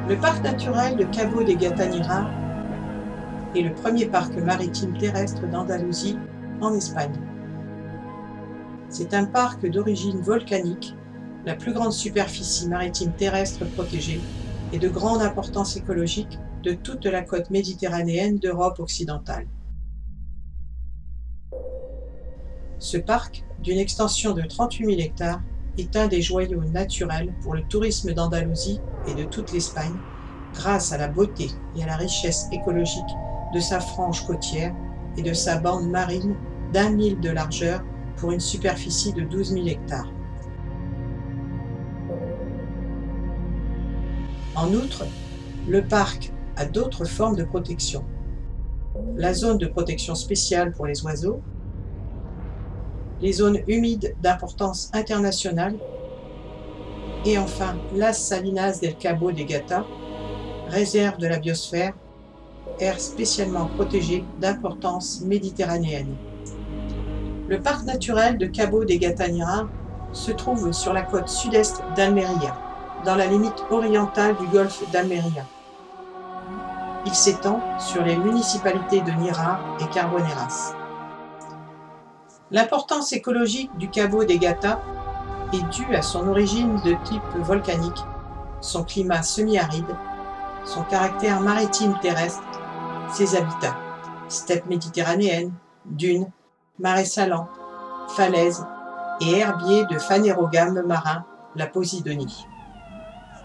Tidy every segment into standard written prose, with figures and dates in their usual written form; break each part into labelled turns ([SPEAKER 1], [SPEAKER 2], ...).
[SPEAKER 1] Le parc naturel de Cabo de Gata-Nera est le premier parc maritime terrestre d'Andalousie, en Espagne. C'est un parc d'origine volcanique, la plus grande superficie maritime terrestre protégée et de grande importance écologique de toute la côte méditerranéenne d'Europe occidentale. Ce parc, d'une extension de 38 000 hectares, est un des joyaux naturels pour le tourisme d'Andalousie et de toute l'Espagne, grâce à la beauté et à la richesse écologique de sa frange côtière et de sa bande marine d'1 mille de largeur pour une superficie de 12 000 hectares. En outre, le parc a d'autres formes de protection. La zone de protection spéciale pour les oiseaux, les zones humides d'importance internationale et enfin Las Salinas del Cabo de Gata, réserve de la biosphère, aire spécialement protégée d'importance méditerranéenne. Le parc naturel de Cabo de Gata-Nera se trouve sur la côte sud-est d'Almeria, dans la limite orientale du golfe d'Almeria. Il s'étend sur les municipalités de Nera et Carboneras. L'importance écologique du Cabo de Gata est due à son origine de type volcanique, son climat semi-aride, son caractère maritime terrestre, ses habitats, steppes méditerranéennes, dunes, marais salants, falaises et herbiers de phanérogames marins, la Posidonie.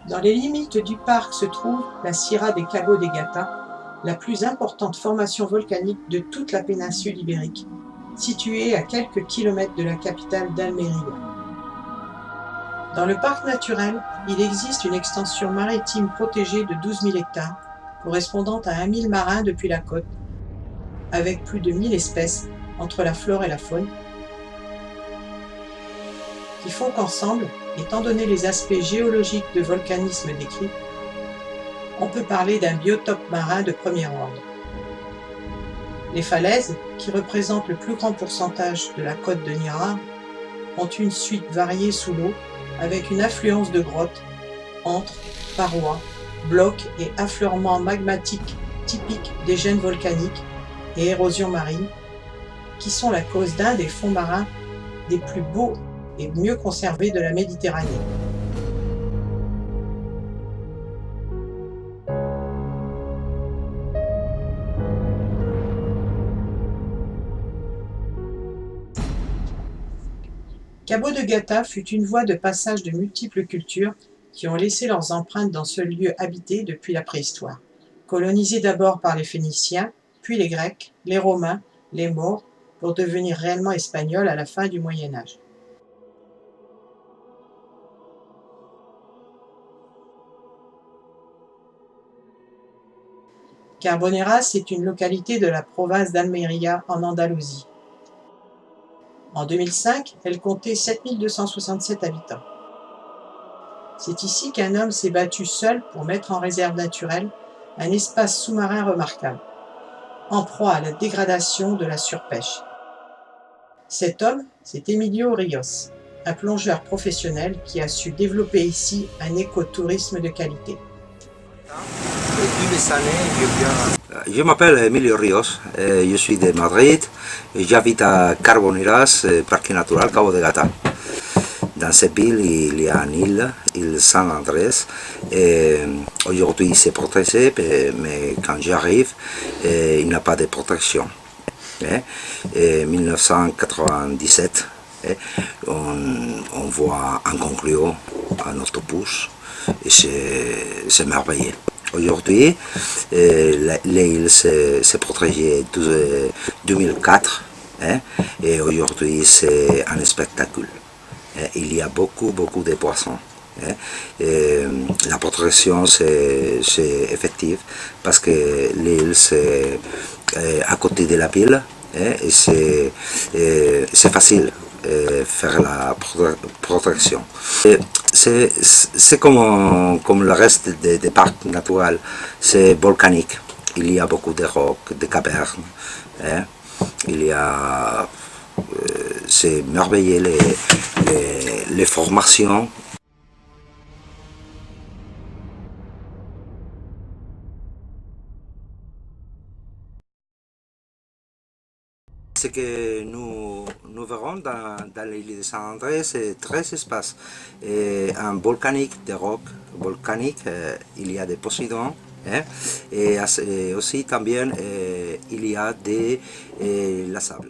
[SPEAKER 1] Dans les limites du parc se trouve la Sierra de Cabo de Gata, la plus importante formation volcanique de toute la péninsule ibérique, située à quelques kilomètres de la capitale d'Almeria. Dans le parc naturel, il existe une extension maritime protégée de 12 000 hectares, correspondant à 1 000 marins depuis la côte, avec plus de 1000 espèces entre la flore et la faune, qui font qu'ensemble, étant donné les aspects géologiques de volcanisme décrits, on peut parler d'un biotope marin de premier ordre. Les falaises, qui représentent le plus grand pourcentage de la côte de Nera, ont une suite variée sous l'eau, avec une affluence de grottes, entre parois, blocs et affleurements magmatiques typiques des gènes volcaniques et érosion marine, qui sont la cause d'un des fonds marins des plus beaux et mieux conservés de la Méditerranée. Cabo de Gata fut une voie de passage de multiples cultures qui ont laissé leurs empreintes dans ce lieu habité depuis la préhistoire, colonisé d'abord par les Phéniciens, puis les Grecs, les Romains, les Maures, pour devenir réellement espagnol à la fin du Moyen Âge. Carboneras est une localité de la province d'Almeria en Andalousie. En 2005, elle comptait 7 267 habitants. C'est ici qu'un homme s'est battu seul pour mettre en réserve naturelle un espace sous-marin remarquable, en proie à la dégradation de la surpêche. Cet homme, c'est Emilio Rios, un plongeur professionnel qui a su développer ici un écotourisme de qualité.
[SPEAKER 2] Je m'appelle Emilio Rios, je suis de Madrid, j'habite à Carboneras, parc naturel Cabo de Gata. Dans cette ville, il y a une île, l'île Saint-Andrés. Aujourd'hui, c'est protégé, mais quand j'arrive, il n'y a pas de protection. En 1997, on voit un concluant, un octopus, et c'est merveilleux. Aujourd'hui, l'île s'est protégée en 2004, et aujourd'hui, c'est un spectacle. Il y a beaucoup de poissons. La protection c'est effective parce que l'île c'est à côté de la ville et c'est facile faire la protection. C'est comme le reste des parcs naturels, c'est volcanique. Il y a beaucoup de rocs, de cavernes. Il y a c'est merveilleux les formations. Ce que nous verrons dans l'île de Saint-André, c'est 13 espaces. Et un volcanique, des rocs volcaniques, il y a des Poséidons, hein, et aussi también il y a la sable.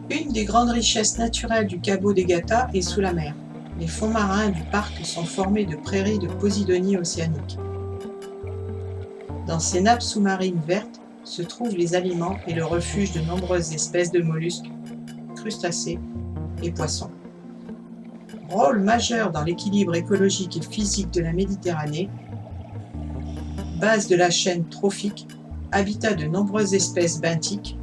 [SPEAKER 1] Une des grandes richesses naturelles du Cabo de Gata est sous la mer. Les fonds marins du parc sont formés de prairies de posidonie océanique. Dans ces nappes sous-marines vertes se trouvent les aliments et le refuge de nombreuses espèces de mollusques, crustacés et poissons. Rôle majeur dans l'équilibre écologique et physique de la Méditerranée, base de la chaîne trophique, habitat de nombreuses espèces benthiques,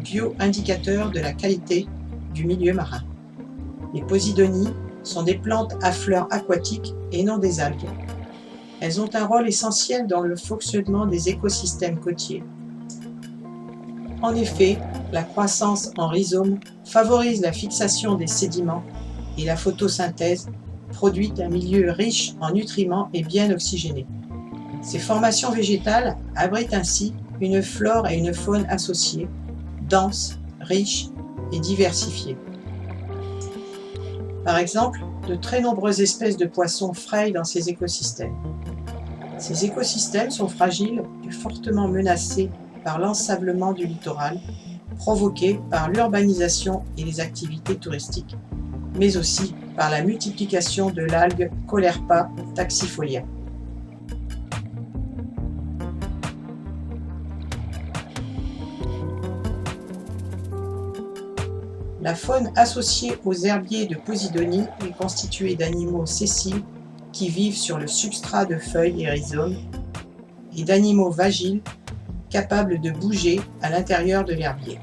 [SPEAKER 1] bio-indicateur de la qualité du milieu marin. Les posidonies sont des plantes à fleurs aquatiques et non des algues. Elles ont un rôle essentiel dans le fonctionnement des écosystèmes côtiers. En effet, la croissance en rhizome favorise la fixation des sédiments et la photosynthèse produit un milieu riche en nutriments et bien oxygéné. Ces formations végétales abritent ainsi une flore et une faune associées, denses, riches et diversifiées. Par exemple, de très nombreuses espèces de poissons frayent dans ces écosystèmes. Ces écosystèmes sont fragiles et fortement menacés par l'ensablement du littoral, provoqué par l'urbanisation et les activités touristiques, mais aussi par la multiplication de l'algue Caulerpa taxifolia. La faune associée aux herbiers de Posidonie est constituée d'animaux sessiles qui vivent sur le substrat de feuilles et rhizomes et d'animaux vagiles capables de bouger à l'intérieur de l'herbier.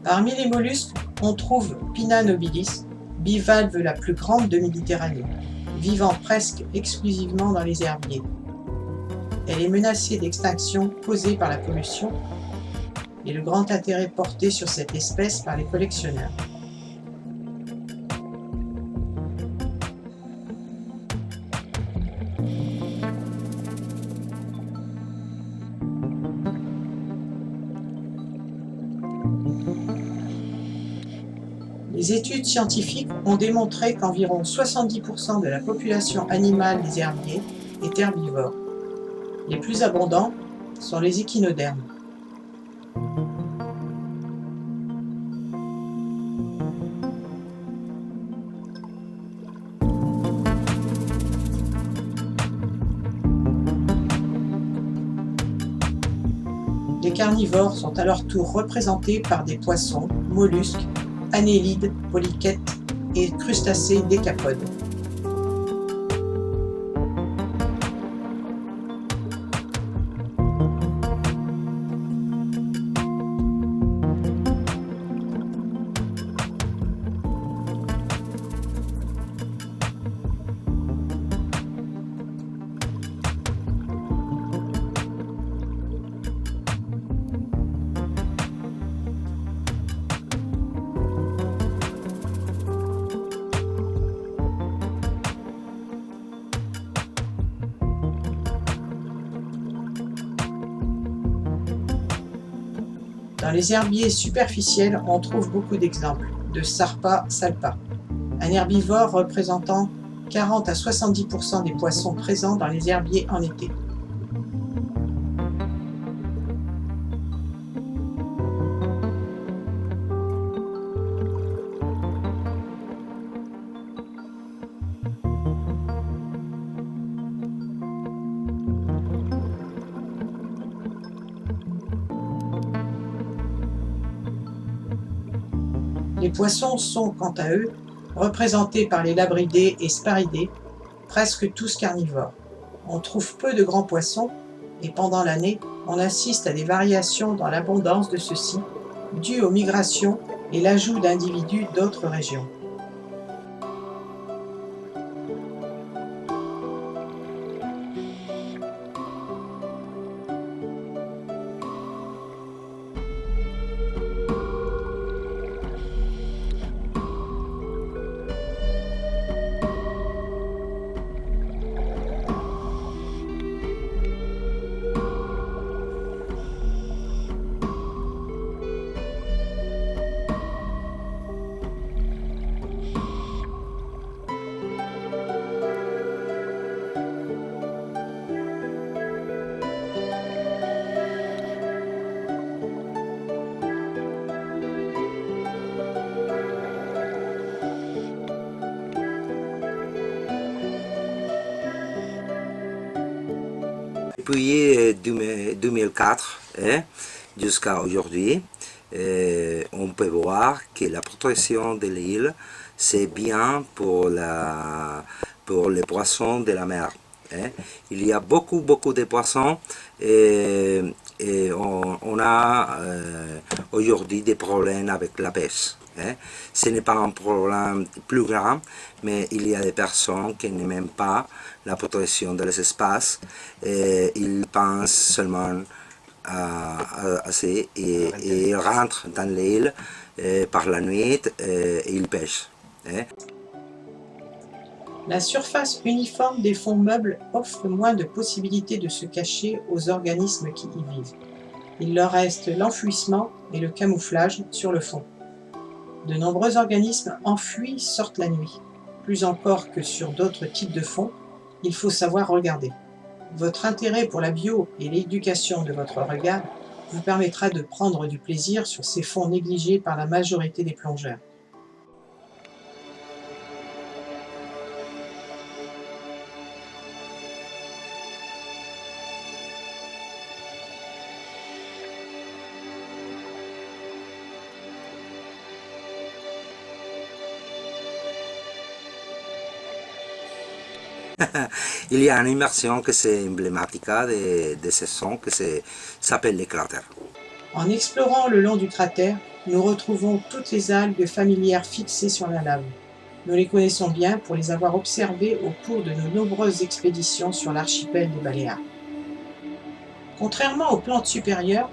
[SPEAKER 1] Parmi les mollusques, on trouve Pinna nobilis, bivalve la plus grande de Méditerranée, vivant presque exclusivement dans les herbiers. Elle est menacée d'extinction causée par la pollution et le grand intérêt porté sur cette espèce par les collectionneurs. Les études scientifiques ont démontré qu'environ 70% de la population animale des herbiers est herbivore. Les plus abondants sont les échinodermes. Les carnivores sont à leur tour représentés par des poissons, mollusques, annélides, polychètes et crustacés décapodes. Dans les herbiers superficiels, on trouve beaucoup d'exemples de Sarpa salpa, un herbivore représentant 40 à 70% des poissons présents dans les herbiers en été. Les poissons sont, quant à eux, représentés par les labridés et sparidés, presque tous carnivores. On trouve peu de grands poissons et pendant l'année, on assiste à des variations dans l'abondance de ceux-ci, dues aux migrations et l'ajout d'individus d'autres régions.
[SPEAKER 2] Depuis 2004 jusqu'à aujourd'hui, on peut voir que la protection de l'île, c'est bien pour les poissons de la mer. Il y a beaucoup de poissons et on a aujourd'hui des problèmes avec la pêche. Ce n'est pas un problème plus grand, mais il y a des personnes qui n'aiment pas la protection des espaces et ils pensent seulement à ça et ils rentrent dans l'île par la nuit et ils pêchent.
[SPEAKER 1] La surface uniforme des fonds meubles offre moins de possibilités de se cacher aux organismes qui y vivent. Il leur reste l'enfouissement et le camouflage sur le fond. De nombreux organismes enfuis sortent la nuit. Plus encore que sur d'autres types de fonds, il faut savoir regarder. Votre intérêt pour la bio et l'éducation de votre regard vous permettra de prendre du plaisir sur ces fonds négligés par la majorité des plongeurs.
[SPEAKER 2] Il y a une immersion que c'est emblématique de ce son que s'appelle les cratères.
[SPEAKER 1] En explorant le long du cratère, nous retrouvons toutes les algues familières fixées sur la lave. Nous les connaissons bien pour les avoir observées au cours de nos nombreuses expéditions sur l'archipel des Baléares. Contrairement aux plantes supérieures,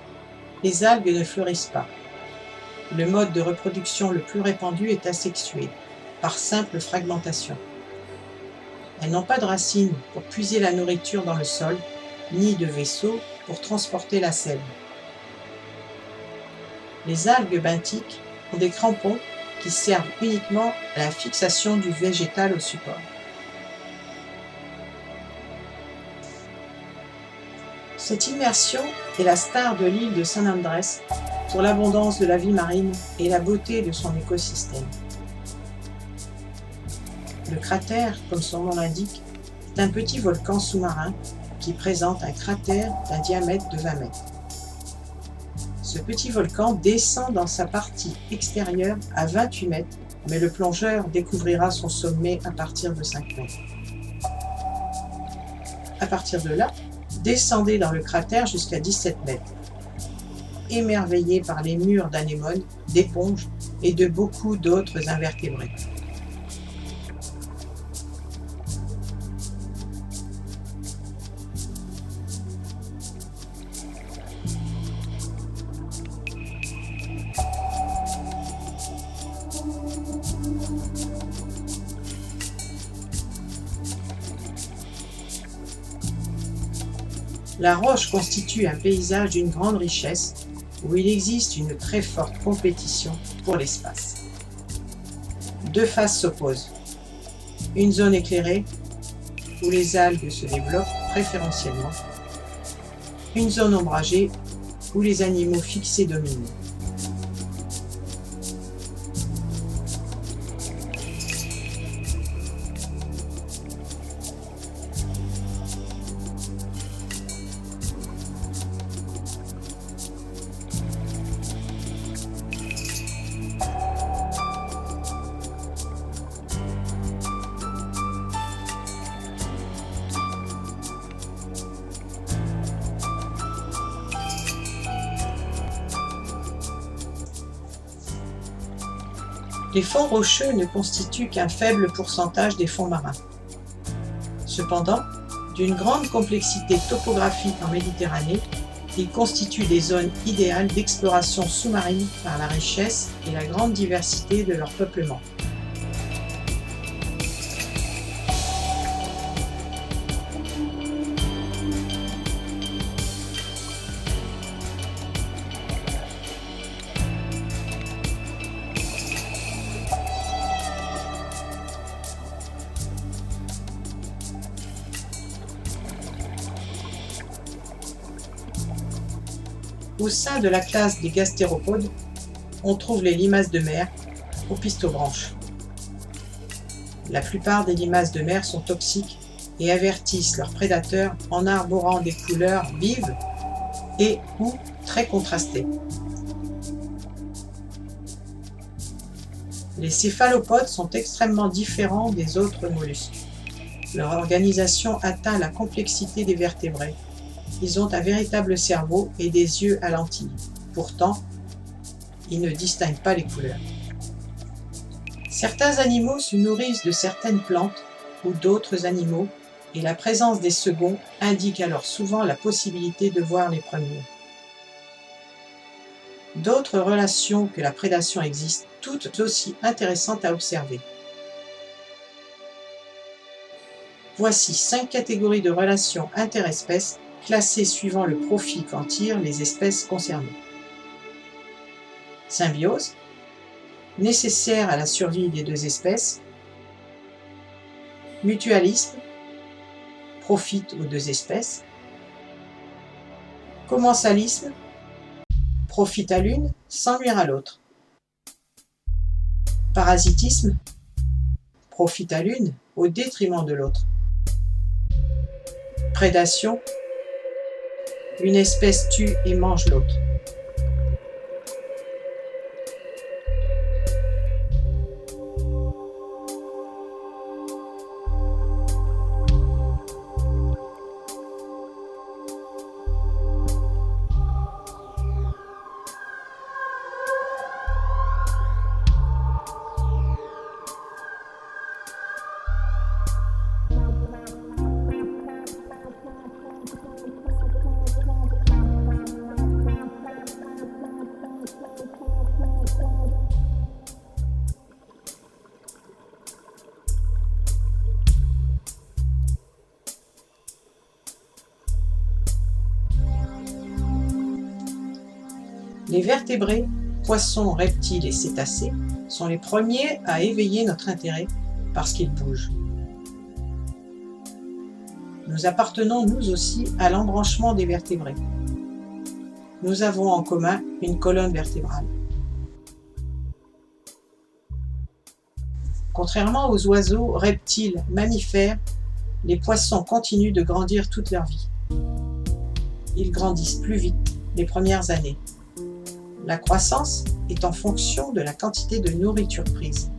[SPEAKER 1] les algues ne fleurissent pas. Le mode de reproduction le plus répandu est asexué, par simple fragmentation. Elles n'ont pas de racines pour puiser la nourriture dans le sol, ni de vaisseau pour transporter la sève. Les algues benthiques ont des crampons qui servent uniquement à la fixation du végétal au support. Cette immersion est la star de l'île de San Andrés pour l'abondance de la vie marine et la beauté de son écosystème. Le cratère, comme son nom l'indique, est un petit volcan sous-marin qui présente un cratère d'un diamètre de 20 mètres. Ce petit volcan descend dans sa partie extérieure à 28 mètres, mais le plongeur découvrira son sommet à partir de 5 mètres. À partir de là, descendez dans le cratère jusqu'à 17 mètres, émerveillé par les murs d'anémones, d'éponges et de beaucoup d'autres invertébrés. La roche constitue un paysage d'une grande richesse où il existe une très forte compétition pour l'espace. Deux faces s'opposent. Une zone éclairée où les algues se développent préférentiellement. Une zone ombragée où les animaux fixés dominent. Les fonds rocheux ne constituent qu'un faible pourcentage des fonds marins. Cependant, d'une grande complexité topographique en Méditerranée, ils constituent des zones idéales d'exploration sous-marine par la richesse et la grande diversité de leur peuplement. Au sein de la classe des gastéropodes, on trouve les limaces de mer, aux pistobranches. La plupart des limaces de mer sont toxiques et avertissent leurs prédateurs en arborant des couleurs vives et ou très contrastées. Les céphalopodes sont extrêmement différents des autres mollusques. Leur organisation atteint la complexité des vertébrés. Ils ont un véritable cerveau et des yeux à lentilles. Pourtant, ils ne distinguent pas les couleurs. Certains animaux se nourrissent de certaines plantes ou d'autres animaux, et la présence des seconds indique alors souvent la possibilité de voir les premiers. D'autres relations que la prédation existent, toutes aussi intéressantes à observer. Voici 5 catégories de relations interespèces classées suivant le profit qu'en tirent les espèces concernées. Symbiose, nécessaire à la survie des deux espèces. Mutualisme, profite aux deux espèces. Commensalisme, profite à l'une sans nuire à l'autre. Parasitisme, profite à l'une au détriment de l'autre. Prédation, une espèce tue et mange l'autre. Les vertébrés, poissons, reptiles et cétacés, sont les premiers à éveiller notre intérêt parce qu'ils bougent. Nous appartenons nous aussi à l'embranchement des vertébrés. Nous avons en commun une colonne vertébrale. Contrairement aux oiseaux, reptiles, mammifères, les poissons continuent de grandir toute leur vie. Ils grandissent plus vite les premières années. La croissance est en fonction de la quantité de nourriture prise.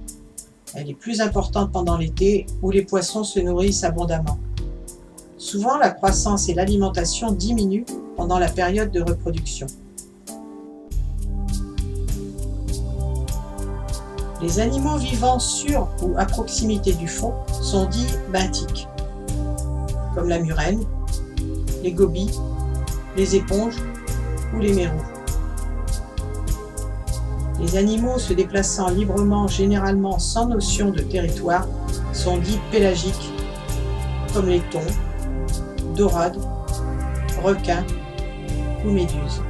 [SPEAKER 1] Elle est plus importante pendant l'été où les poissons se nourrissent abondamment. Souvent, la croissance et l'alimentation diminuent pendant la période de reproduction. Les animaux vivant sur ou à proximité du fond sont dits benthiques, comme la murène, les gobies, les éponges ou les mérous. Les animaux se déplaçant librement, généralement sans notion de territoire, sont dits pélagiques, comme les thons, dorades, requins ou méduses.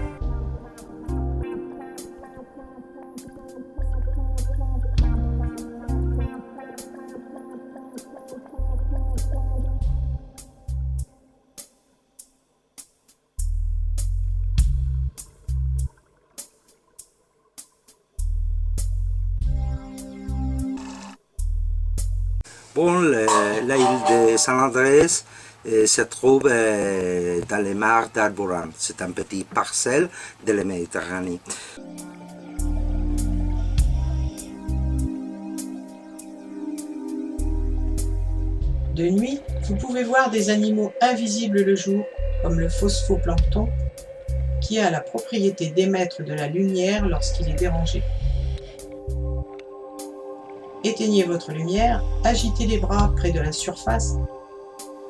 [SPEAKER 2] Bon, l'île de Saint-André se trouve dans les mares d'Arboran. C'est un petit parcelle de la Méditerranée.
[SPEAKER 1] De nuit, vous pouvez voir des animaux invisibles le jour, comme le phosphoplancton, qui a la propriété d'émettre de la lumière lorsqu'il est dérangé. Éteignez votre lumière, agitez les bras près de la surface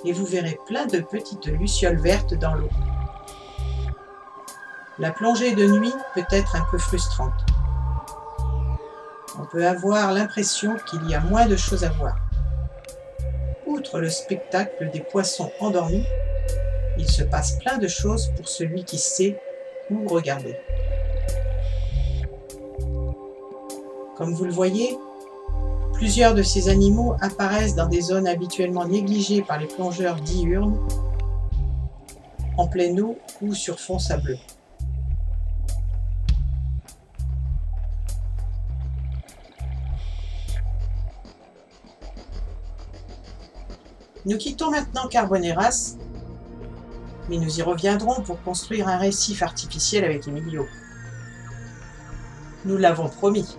[SPEAKER 1] et vous verrez plein de petites lucioles vertes dans l'eau. La plongée de nuit peut être un peu frustrante. On peut avoir l'impression qu'il y a moins de choses à voir. Outre le spectacle des poissons endormis, il se passe plein de choses pour celui qui sait où regarder. Comme vous le voyez, plusieurs de ces animaux apparaissent dans des zones habituellement négligées par les plongeurs diurnes, en pleine eau ou sur fond sableux. Nous quittons maintenant Carboneras, mais nous y reviendrons pour construire un récif artificiel avec Emilio. Nous l'avons promis.